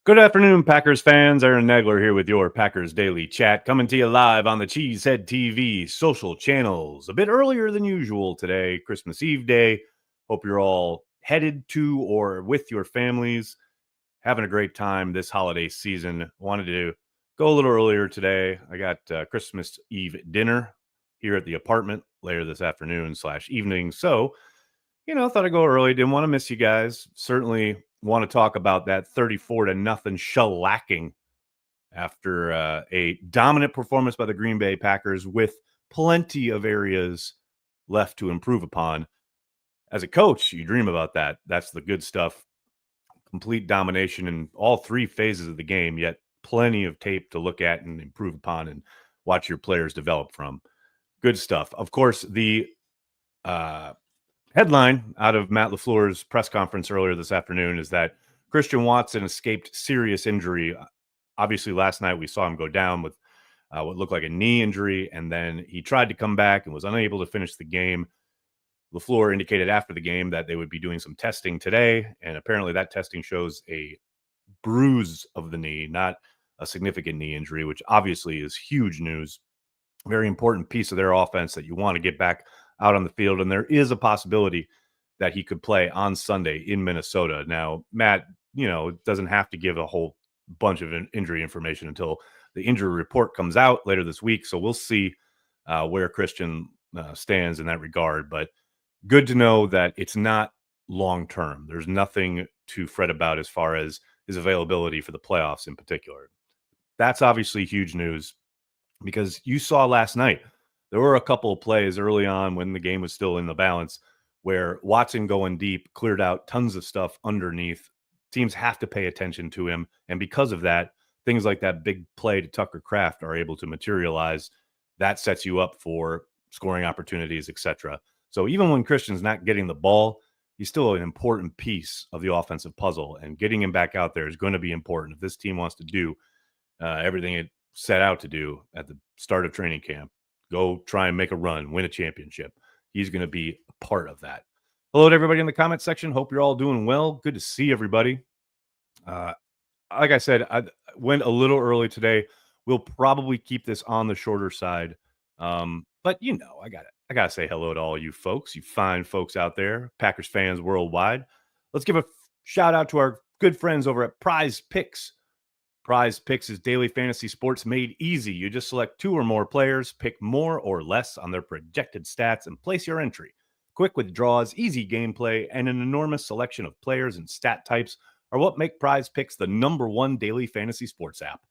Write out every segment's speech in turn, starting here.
Good afternoon, Packers fans. Aaron Nagler here with your Packers Daily Chat, coming to you live on the Cheesehead TV social channels. A bit earlier than usual today, Christmas Eve day. Hope you're all headed to or with your families, having a great time this holiday season. Wanted to go a little earlier today. I got Christmas Eve dinner here at the apartment later this afternoon/evening. So, thought I'd go early. Didn't want to miss you guys. Certainly want to talk about that 34-0 shellacking after a dominant performance by the Green Bay Packers with plenty of areas left to improve upon. As a coach, you dream about that. That's the good stuff. Complete domination in all three phases of the game, yet plenty of tape to look at and improve upon and watch your players develop from. Good stuff. Of course, the headline out of Matt LaFleur's press conference earlier this afternoon is that Christian Watson escaped serious injury. Obviously, last night we saw him go down with what looked like a knee injury, and then he tried to come back and was unable to finish the game. LaFleur indicated after the game that they would be doing some testing today, and apparently that testing shows a bruise of the knee, not a significant knee injury, which obviously is huge news. Very important piece of their offense that you want to get back out on the field, and there is a possibility that he could play on Sunday in Minnesota. Now, Matt, doesn't have to give a whole bunch of injury information until the injury report comes out later this week, so we'll see where Christian stands in that regard, but good to know that it's not long-term. There's nothing to fret about as far as his availability for the playoffs in particular. That's obviously huge news because you saw last night, there were a couple of plays early on when the game was still in the balance where Watson going deep cleared out tons of stuff underneath. Teams have to pay attention to him. And because of that, things like that big play to Tucker Kraft are able to materialize. That sets you up for scoring opportunities, etc. So even when Christian's not getting the ball, he's still an important piece of the offensive puzzle. And getting him back out there is going to be important if this team wants to do everything it set out to do at the start of training camp. Go try and make a run, win a championship. He's going to be a part of that. Hello to everybody in the comment section. Hope you're all doing well. Good to see everybody. Like I said, I went a little early today. We'll probably keep this on the shorter side. But I got to say hello to all you folks, you fine folks out there, Packers fans worldwide. Let's give a shout out to our good friends over at PrizePicks. PrizePicks is daily fantasy sports made easy. You just select two or more players, pick more or less on their projected stats, and place your entry. Quick withdrawals, easy gameplay, and an enormous selection of players and stat types are what make PrizePicks the #1 daily fantasy sports app.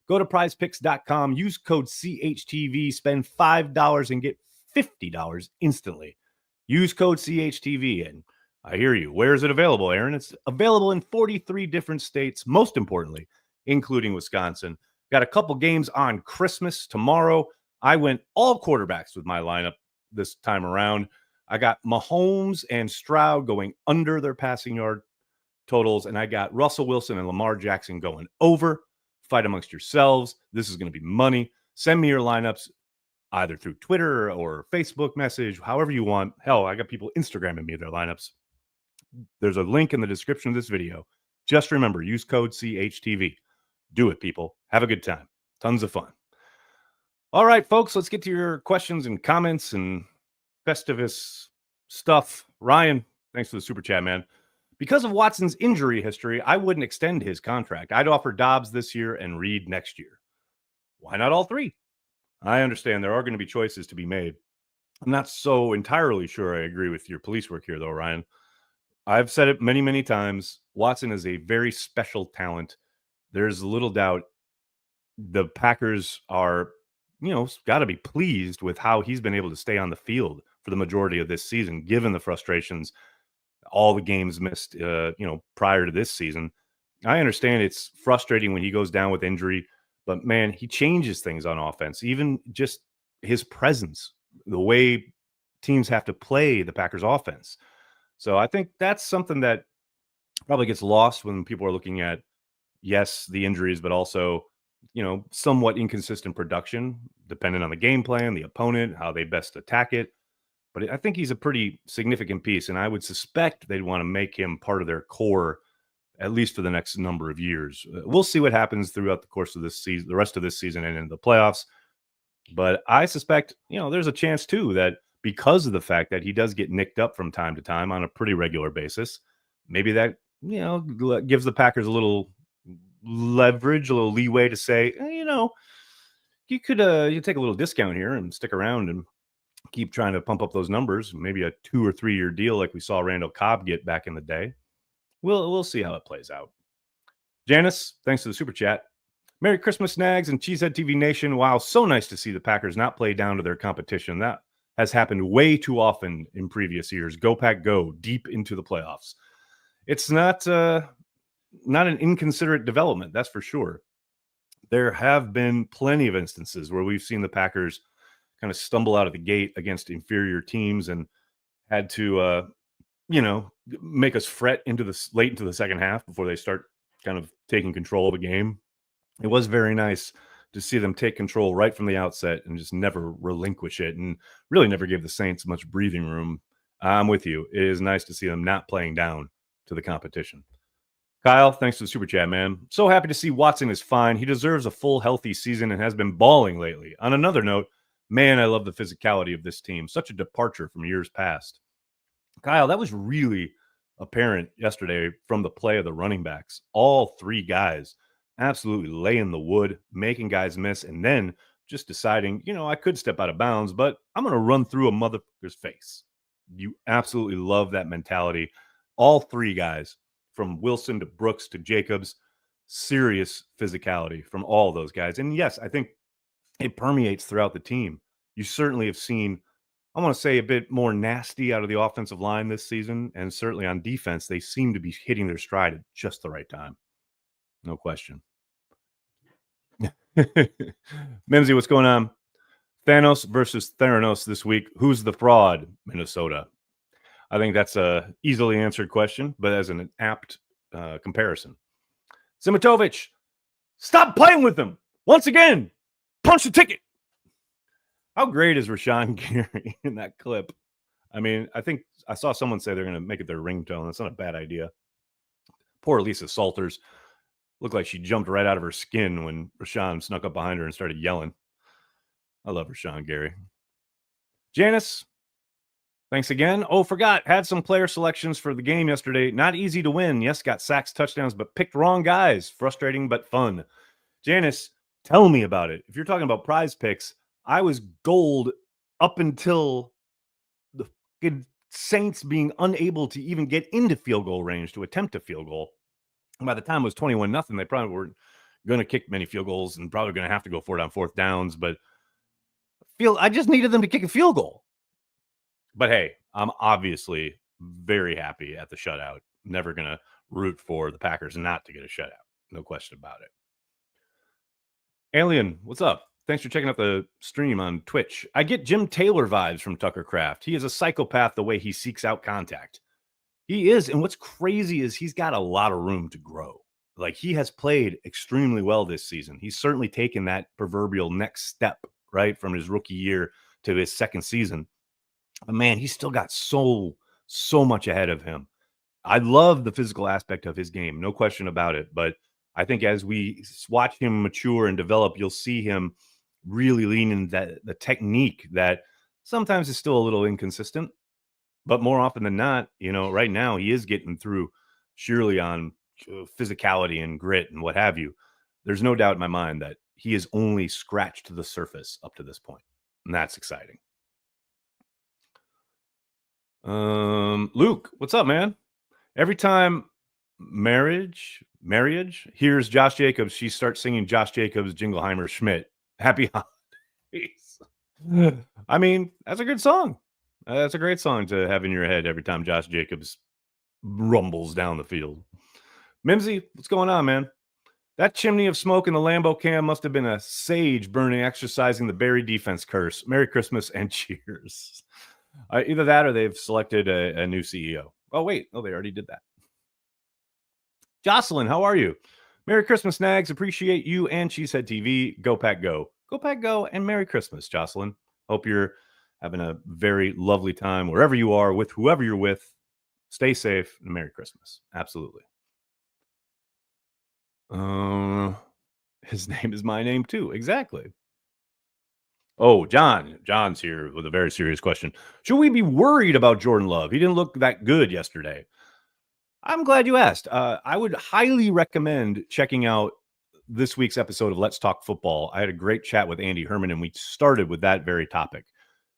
Go to prizepicks.com, use code CHTV, spend $5 and get $50 instantly. Use code CHTV, and I hear you. Where is it available, Aaron? It's available in 43 different states, most importantly, including Wisconsin. Got a couple games on Christmas tomorrow. I went all quarterbacks with my lineup this time around. I got Mahomes and Stroud going under their passing yard totals, and I got Russell Wilson and Lamar Jackson going over. Fight amongst yourselves. This is going to be money. Send me your lineups either through Twitter or Facebook message, however you want. Hell, I got people Instagramming me their lineups. There's a link in the description of this video. Just remember, use code CHTV. Do it, people. Have a good time. Tons of fun. All right, folks, let's get to your questions and comments and Festivus stuff. Ryan, thanks for the super chat, man. Because of Watson's injury history, I wouldn't extend his contract. I'd offer Dobbs this year and Reed next year. Why not all three? I understand there are going to be choices to be made. I'm not so entirely sure I agree with your police work here, though, Ryan. I've said it many, many times. Watson is a very special talent. There's little doubt the Packers are, got to be pleased with how he's been able to stay on the field for the majority of this season, given the frustrations, all the games missed, prior to this season. I understand it's frustrating when he goes down with injury, but man, he changes things on offense, even just his presence, the way teams have to play the Packers offense. So I think that's something that probably gets lost when people are looking at, yes, the injuries, but also, somewhat inconsistent production, depending on the game plan, the opponent, how they best attack it. But I think he's a pretty significant piece, and I would suspect they'd want to make him part of their core at least for the next number of years. We'll see what happens throughout the course of this season, the rest of this season, and into the playoffs. But I suspect, there's a chance too that because of the fact that he does get nicked up from time to time on a pretty regular basis, maybe that, gives the Packers a little leverage, a little leeway to say, you could you take a little discount here and stick around and keep trying to pump up those numbers. Maybe a 2 or 3 year deal like we saw Randall Cobb get back in the day. We'll see how it plays out. Janice, thanks for the super chat. Merry Christmas, Snags and Cheesehead TV Nation. Wow, so nice to see the Packers not play down to their competition. That has happened way too often in previous years. Go Pack Go, deep into the playoffs. It's not an inconsiderate development, that's for sure. There have been plenty of instances where we've seen the Packers kind of stumble out of the gate against inferior teams and had to, make us fret late into the second half before they start kind of taking control of a game. It was very nice to see them take control right from the outset and just never relinquish it, and really never gave the Saints much breathing room. I'm with you. It is nice to see them not playing down to the competition. Kyle, thanks for the super chat, man. So happy to see Watson is fine. He deserves a full, healthy season and has been balling lately. On another note, man, I love the physicality of this team. Such a departure from years past. Kyle, that was really apparent yesterday from the play of the running backs. All three guys absolutely laying the wood, making guys miss, and then just deciding, I could step out of bounds, but I'm going to run through a motherfucker's face. You absolutely love that mentality. All three guys, from Wilson to Brooks to Jacobs, serious physicality from all those guys. And yes, I think it permeates throughout the team. You certainly have seen, I want to say, a bit more nasty out of the offensive line this season, and certainly on defense, they seem to be hitting their stride at just the right time. No question. Mimsy, what's going on? Thanos versus Theranos this week. Who's the fraud? Minnesota. I think that's a easily answered question, but as an apt comparison. Simitovich, stop playing with them. Once again, punch the ticket. How great is Rashawn Gary in that clip? I mean, I think I saw someone say they're going to make it their ringtone. That's not a bad idea. Poor Lisa Salters. Looked like she jumped right out of her skin when Rashawn snuck up behind her and started yelling. I love Rashawn Gary. Janice, thanks again. Oh, forgot. Had some player selections for the game yesterday. Not easy to win. Yes, got sacks, touchdowns, but picked wrong guys. Frustrating, but fun. Janice, tell me about it. If you're talking about PrizePicks, I was gold up until the Saints being unable to even get into field goal range to attempt a field goal. And by the time it was 21-0, they probably weren't going to kick many field goals and probably going to have to go for it on fourth downs. But I just needed them to kick a field goal. But hey, I'm obviously very happy at the shutout. Never going to root for the Packers not to get a shutout. No question about it. Alien, what's up? Thanks for checking out the stream on Twitch. I get Jim Taylor vibes from Tucker Kraft. He is a psychopath the way he seeks out contact. He is. And what's crazy is he's got a lot of room to grow. Like, he has played extremely well this season. He's certainly taken that proverbial next step, right, from his rookie year to his second season. But man, he's still got so much ahead of him. I love the physical aspect of his game, no question about it. But I think as we watch him mature and develop, you'll see him really lean into the technique that sometimes is still a little inconsistent. But more often than not, right now he is getting through surely on physicality and grit and what have you. There's no doubt in my mind that he has only scratched the surface up to this point. And that's exciting. Luke, what's up, man? Every time marriage hears Josh Jacobs, she starts singing Josh Jacobs, Jingleheimer, Schmidt. Happy holidays. I mean, that's a good song. That's a great song to have in your head every time Josh Jacobs rumbles down the field. Mimsy, what's going on, man? That chimney of smoke in the Lambo cam must have been a sage burning, exercising the Barry defense curse. Merry Christmas and cheers. Either that or they've selected a new CEO. Oh, wait. Oh, they already did that. Jocelyn, how are you? Merry Christmas, Nags. Appreciate you and Cheesehead TV. Go Pack Go. Go Pack Go, and Merry Christmas, Jocelyn. Hope you're having a very lovely time wherever you are with whoever you're with. Stay safe and Merry Christmas. Absolutely. His name is my name too. Exactly. Oh, John. John's here with a very serious question. Should we be worried about Jordan Love? He didn't look that good yesterday. I'm glad you asked. I would highly recommend checking out this week's episode of Let's Talk Football. I had a great chat with Andy Herman, and we started with that very topic.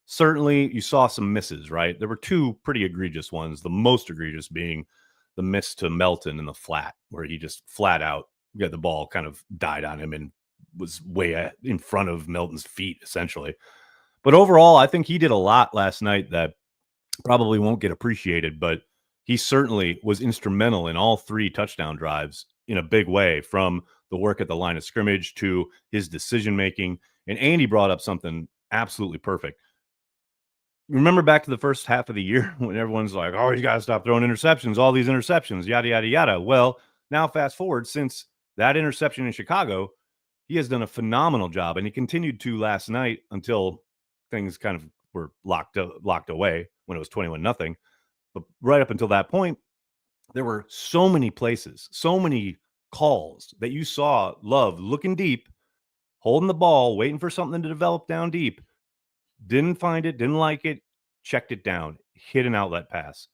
Certainly, you saw some misses, right? There were two pretty egregious ones, the most egregious being the miss to Melton in the flat, where he just flat out got the ball kind of died on him and was way in front of Melton's feet, essentially. But overall, I think he did a lot last night that probably won't get appreciated, but he certainly was instrumental in all three touchdown drives in a big way, from the work at the line of scrimmage to his decision making. And Andy brought up something absolutely perfect. Remember back to the first half of the year when everyone's like, oh, you got to stop throwing interceptions, all these interceptions, yada, yada, yada. Well, now fast forward, since that interception in Chicago, he has done a phenomenal job, and he continued to last night until things kind of were locked away when it was 21-0. But right up until that point, there were so many places, so many calls that you saw Love looking deep, holding the ball, waiting for something to develop down deep. Didn't find it, didn't like it, checked it down, hit an outlet pass.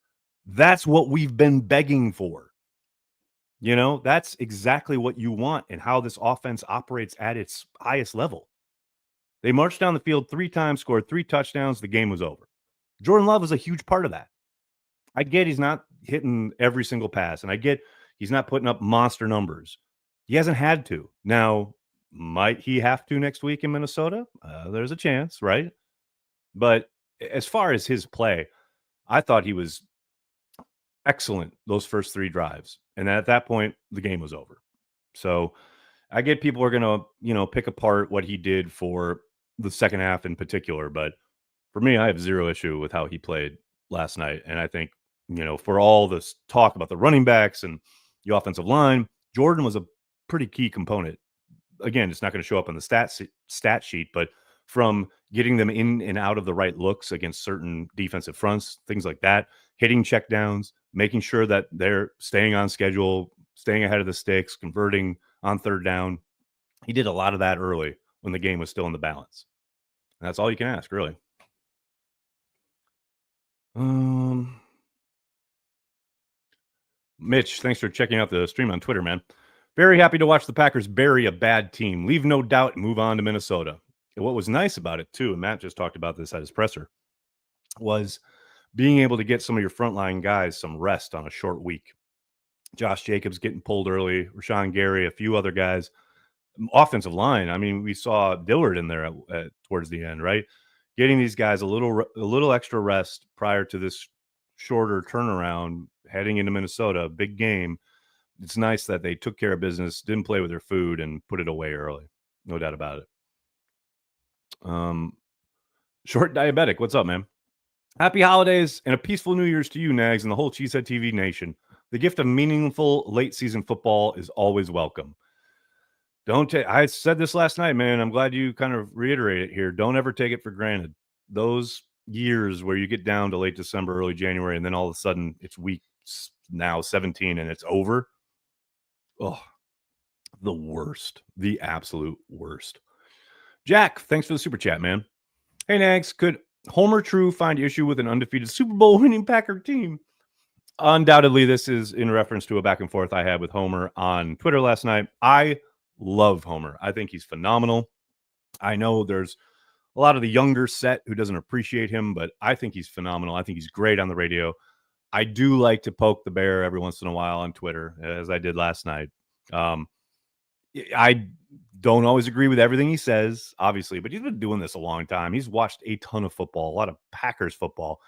That's what we've been begging for. You know, that's exactly what you want and how this offense operates at its highest level. They marched down the field 3 times, scored 3 touchdowns, the game was over. Jordan Love is a huge part of that. I get he's not hitting every single pass, and I get he's not putting up monster numbers. He hasn't had to. Now, might he have to next week in Minnesota? There's a chance, right? But as far as his play, I thought he was excellent those first 3 drives. And at that point, the game was over. So I get people are going to, pick apart what he did for the second half in particular. But for me, I have zero issue with how he played last night. And I think, for all this talk about the running backs and the offensive line, Jordan was a pretty key component. Again, it's not going to show up on the stat sheet, but from getting them in and out of the right looks against certain defensive fronts, things like that, hitting checkdowns, making sure that they're staying on schedule, staying ahead of the sticks, converting on third down. He did a lot of that early when the game was still in the balance. And that's all you can ask, really. Mitch, thanks for checking out the stream on Twitter, man. Very happy to watch the Packers bury a bad team. Leave no doubt and move on to Minnesota. And what was nice about it, too, and Matt just talked about this at his presser, was being able to get some of your frontline guys some rest on a short week. Josh Jacobs getting pulled early, Rashawn Gary, a few other guys. Offensive line, I mean, we saw Dillard in there towards the end, right? Getting these guys a little extra rest prior to this shorter turnaround heading into Minnesota, big game. It's nice that they took care of business, didn't play with their food, and put it away early. No doubt about it. Short Diabetic, what's up, man? Happy holidays and a peaceful New Year's to you, Nags, and the whole Cheesehead TV nation. The gift of meaningful late season football is always welcome. I said this last night, man. I'm glad you kind of reiterate it here. Don't ever take it for granted. Those years where you get down to late December, early January, and then all of a sudden it's week now 17 and it's over. Oh, the worst, the absolute worst. Jack, thanks for the super chat, man. Hey, Nags, could Homer True find issue with an undefeated Super Bowl winning Packer team? Undoubtedly, this is in reference to a back and forth I had with Homer on Twitter last night. I love Homer. I think he's phenomenal. I know there's a lot of the younger set who doesn't appreciate him, but I think he's phenomenal. I think he's great on the radio. I do like to poke the bear every once in a while on Twitter, as I did last night. I don't always agree with everything he says, obviously, but he's been doing this a long time. He's watched a ton of football, a lot of Packers football.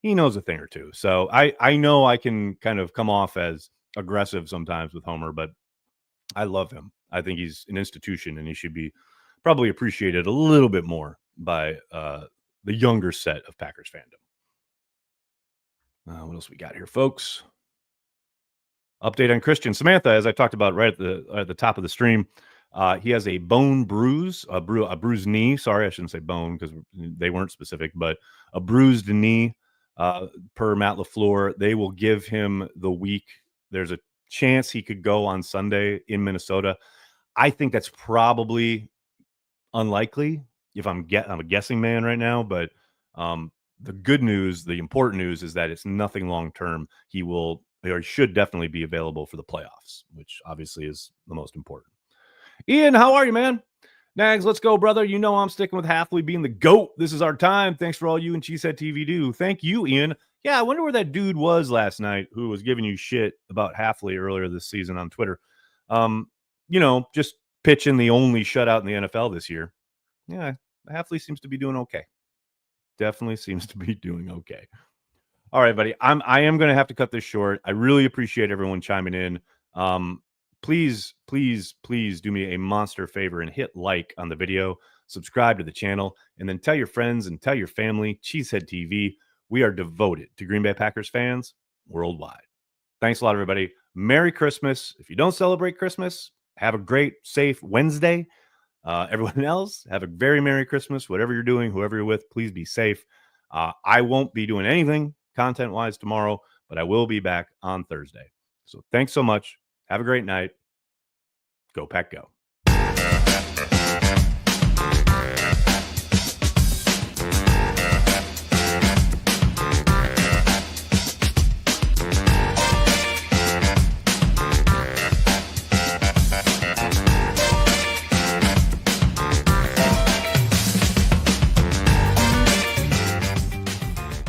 He knows a thing or two. So I know I can kind of come off as aggressive sometimes with Homer, but I love him. I think he's an institution, and he should be probably appreciated a little bit more by the younger set of Packers fandom. What else we got here, folks? Update on Christian. Samantha, as I talked about right at the top of the stream, he has a bone bruise, a bruised knee. Sorry, I shouldn't say bone because they weren't specific, but a bruised knee per Matt LaFleur. They will give him the week. There's a chance he could go on Sunday in Minnesota. I think that's probably unlikely if I'm a guessing man right now, but the good news, the important news is that it's nothing long term. He will or he should definitely be available for the playoffs, which obviously is the most important. Ian, how are you, man? Nags, let's go, brother. You know I'm sticking with Halfley being the GOAT. This is our time. Thanks for all you and Cheesehead TV do. Thank you, Ian. Yeah, I wonder where that dude was last night who was giving you shit about Halfley earlier this season on Twitter. Just pitching the only shutout in the NFL this year. Yeah, Halfley seems to be doing okay. Definitely seems to be doing okay. All right, buddy. I am going to have to cut this short. I really appreciate everyone chiming in. Please, please, please do me a monster favor and hit like on the video, subscribe to the channel, and then tell your friends and tell your family. Cheesehead TV. We are devoted to Green Bay Packers fans worldwide. Thanks a lot, everybody. Merry Christmas. If you don't celebrate Christmas, have a great, safe Wednesday. Everyone else, have a very Merry Christmas. Whatever you're doing, whoever you're with, please be safe. I won't be doing anything content-wise tomorrow, but I will be back on Thursday. So thanks so much. Have a great night. Go Pack Go.